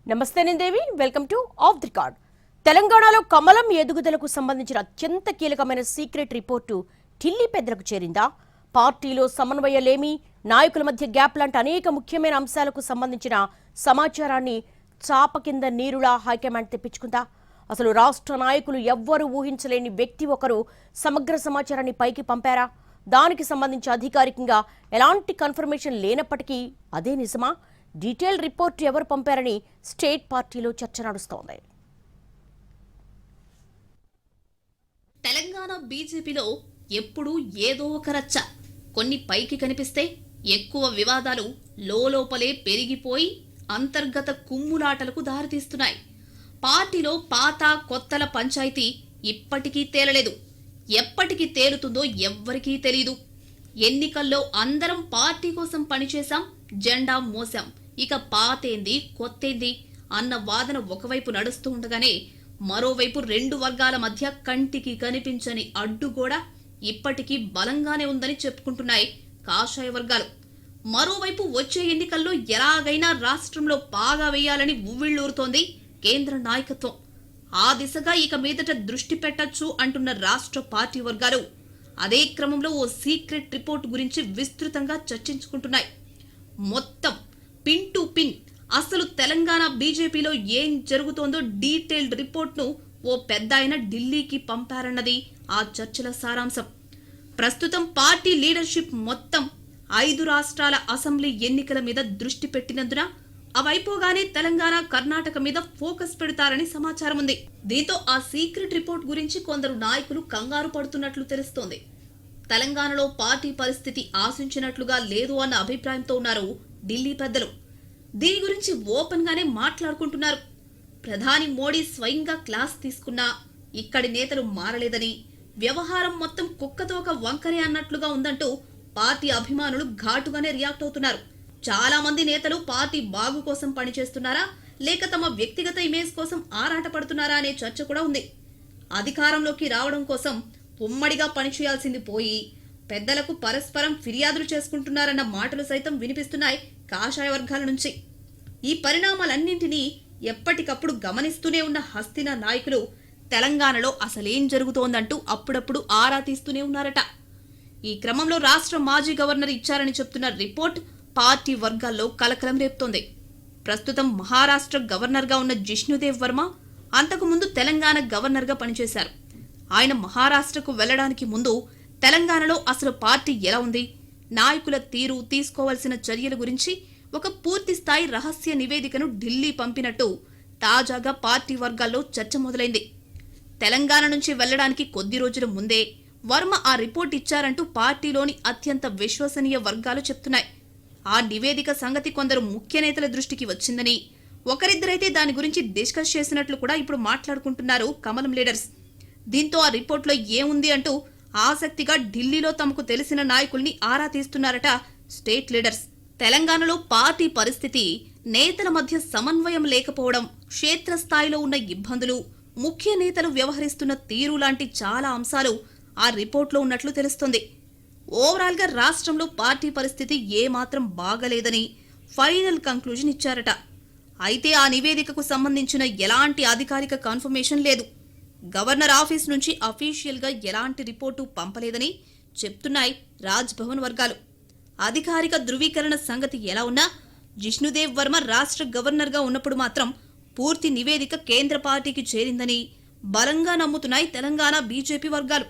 నమస్తే Devi, welcome to off the record. తెలంగాణలో కమలం ఎదుగుదలకు సంబంధించిన అత్యంత కీలకమైన సీక్రెట్ రిపోర్టు ఢిల్లీ పెద్దలకు చేరిందా? పార్టీలో సమన్వయలేమి, నాయకుల మధ్య గ్యాప్ లాంటి అనేక ముఖ్యమైన అంశాలకు సంబంధించిన సమాచారాన్ని చాప కింద నీరులా హైకమాండ్ తెప్పించుకుందా? అసలు రాష్ట్ర నాయకులు ఎవ్వరూ ఊహించలేని వ్యక్తి ఒకరు సమగ్ర సమాచారాన్ని పైకి పంపారా? దానికి సంబంధించి అధికారికంగా ఎలాంటి కన్ఫర్మేషన్ లేనప్పటికీ అదే నిజమా? డీటెయిల్ రిపోర్ట్ ఎవరు పంపారని స్టేట్ పార్టీలో చర్చ నడుస్తోంది. తెలంగాణ బీజేపీలో ఎప్పుడూ ఏదో ఒక రచ్చ. కొన్ని పైకి కనిపిస్తే ఎక్కువ వివాదాలు లోపలే పెరిగిపోయి అంతర్గత కుమ్ములాటలకు దారితీస్తున్నాయి. పార్టీలో పాత కొత్తల పంచాయతీ ఇప్పటికీ తేలలేదు. ఎప్పటికి తేలుతుందో ఎవ్వరికీ తెలీదు. ఎన్నికల్లో అందరం పార్టీ కోసం పనిచేశాం, జెండా మోసాం, ఇక పాతేంది కొత్తేంది అన్న వాదన ఒకవైపు నడుస్తూ ఉండగానే మరోవైపు రెండు వర్గాల మధ్య కంటికి కనిపించని అడ్డు కూడా ఇప్పటికీ బలంగానే ఉందని చెప్పుకుంటున్నాయి కాషాయ వర్గాలు. మరోవైపు వచ్చే ఎన్నికల్లో ఎలాగైనా రాష్ట్రంలో పాగా వేయాలని ఉవ్విళ్లూరుతోంది కేంద్ర నాయకత్వం. ఆ దిశగా ఇక మీదట దృష్టి పెట్టొచ్చు అంటున్న రాష్ట్ర పార్టీ వర్గాలు అదే క్రమంలో ఓ సీక్రెట్ రిపోర్ట్ గురించి విస్తృతంగా చర్చించుకుంటున్నాయి. మొత్తం పిన్ టు పిన్ అసలు తెలంగాణ బీజేపీలో ఏం జరుగుతోందో డీటెయిల్డ్ రిపోర్ట్ను ఓ పెద్ద ఆయన ఢిల్లీకి పంపారన్నది ఆ చర్చల సారాంశం. ప్రస్తుతం పార్టీ లీడర్షిప్ మొత్తం 5 రాష్ట్రాల అసెంబ్లీ ఎన్నికల మీద దృష్టి పెట్టినందున అవైపోగానే తెలంగాణ, కర్ణాటక మీద ఫోకస్ పెడతారని సమాచారం ఉంది. దీంతో ఆ సీక్రెట్ రిపోర్ట్ గురించి కొందరు నాయకులు కంగారు పడుతున్నట్లు తెలుస్తోంది. తెలంగాణలో పార్టీ పరిస్థితి ఆశించినట్లుగా లేదు అన్న అభిప్రాయంతో ఉన్నారు ఢిల్లీ పెద్దలు. దీని గురించి ఓపెన్ గానే మాట్లాడుకుంటున్నారు. ప్రధాని మోడీ స్వయంగా క్లాస్ తీసుకున్నా ఇక్కడి నేతలు మారలేదని, వ్యవహారం మొత్తం కుక్కతోక వంకరే అన్నట్లుగా ఉందంటూ పార్టీ అభిమానులు ఘాటుగానే రియాక్ట్ అవుతున్నారు. చాలా మంది నేతలు పార్టీ బాగు కోసం పనిచేస్తున్నారా, లేక తమ వ్యక్తిగత ఇమేజ్ కోసం ఆరాట పడుతున్నారా అనే చర్చ కూడా ఉంది. అధికారంలోకి రావడం కోసం ఉమ్మడిగా పనిచేయాల్సింది పోయి పెద్దలకు పరస్పరం ఫిర్యాదులు చేసుకుంటున్నారన్న మాటలు సైతం వినిపిస్తున్నాయి కాషాయ వర్గాల నుంచి. ఈ పరిణామాలన్నింటినీ ఎప్పటికప్పుడు గమనిస్తూనే ఉన్న హస్తిన నాయకులు తెలంగాణలో అసలేం జరుగుతోందంటూ అప్పుడప్పుడు ఆరా తీస్తూనే ఉన్నారట. ఈ క్రమంలో రాష్ట్ర మాజీ గవర్నర్ ఇచ్చారని చెప్తున్న రిపోర్ట్ పార్టీ వర్గాల్లో కలకలం రేపుతోంది. ప్రస్తుతం మహారాష్ట్ర గవర్నర్గా ఉన్న జిష్ణుదేవ్ వర్మ అంతకుముందు తెలంగాణ గవర్నర్గా పనిచేశారు. ఆయన మహారాష్ట్రకు వెళ్లడానికి ముందు తెలంగాణలో అసలు పార్టీ ఎలా ఉంది, నాయకుల తీరు, తీసుకోవాల్సిన చర్యల గురించి ఒక పూర్తి స్థాయి రహస్య నివేదికను ఢిల్లీ పంపినట్టు తాజాగా పార్టీ వర్గాల్లో చర్చ మొదలైంది. తెలంగాణ నుంచి వెళ్లడానికి కొద్ది రోజుల ముందే వర్మ ఆ రిపోర్ట్ ఇచ్చారంటూ పార్టీలోని అత్యంత విశ్వసనీయ వర్గాలు చెప్తున్నాయి. ఆ నివేదిక సంగతి కొందరు ముఖ్య నేతల దృష్టికి వచ్చిందని, ఒకరిద్దరైతే దాని గురించి డిస్కస్ చేసినట్లు కూడా ఇప్పుడు మాట్లాడుకుంటున్నారు కమలం లీడర్స్. దీంతో ఆ రిపోర్ట్లో ఏముంది అంటూ ఆసక్తిగా ఢిల్లీలో తమకు తెలిసిన నాయకుల్ని ఆరా తీస్తున్నారట స్టేట్ లీడర్స్. తెలంగాణలో పార్టీ పరిస్థితి, నేతల మధ్య సమన్వయం లేకపోవడం, క్షేత్రస్థాయిలో ఉన్న ఇబ్బందులు, ముఖ్య నేతలు వ్యవహరిస్తున్న తీరు లాంటి చాలా అంశాలు ఆ రిపోర్ట్లో ఉన్నట్లు తెలుస్తోంది. ఓవరాల్ గా రాష్ట్రంలో పార్టీ పరిస్థితి ఏమాత్రం బాగలేదని ఫైనల్ కంక్లూజన్ ఇచ్చారట. అయితే ఆ నివేదికకు సంబంధించిన ఎలాంటి అధికారిక కన్ఫర్మేషన్ లేదు. గవర్నర్ ఆఫీస్ నుంచి అఫీషియల్ గా ఎలాంటి రిపోర్టు పంపలేదని చెప్తున్నాయి రాజ్ భవన్ వర్గాలు. అధికారిక ధృవీకరణ సంగతి ఎలా ఉన్నా జిష్ణుదేవ్ వర్మ రాష్ట్ర గవర్నర్ గా ఉన్నప్పుడు మాత్రం పూర్తి నివేదిక కేంద్ర పార్టీకి చేరిందని బలంగా నమ్ముతున్నాయి తెలంగాణ బీజేపీ వర్గాలు.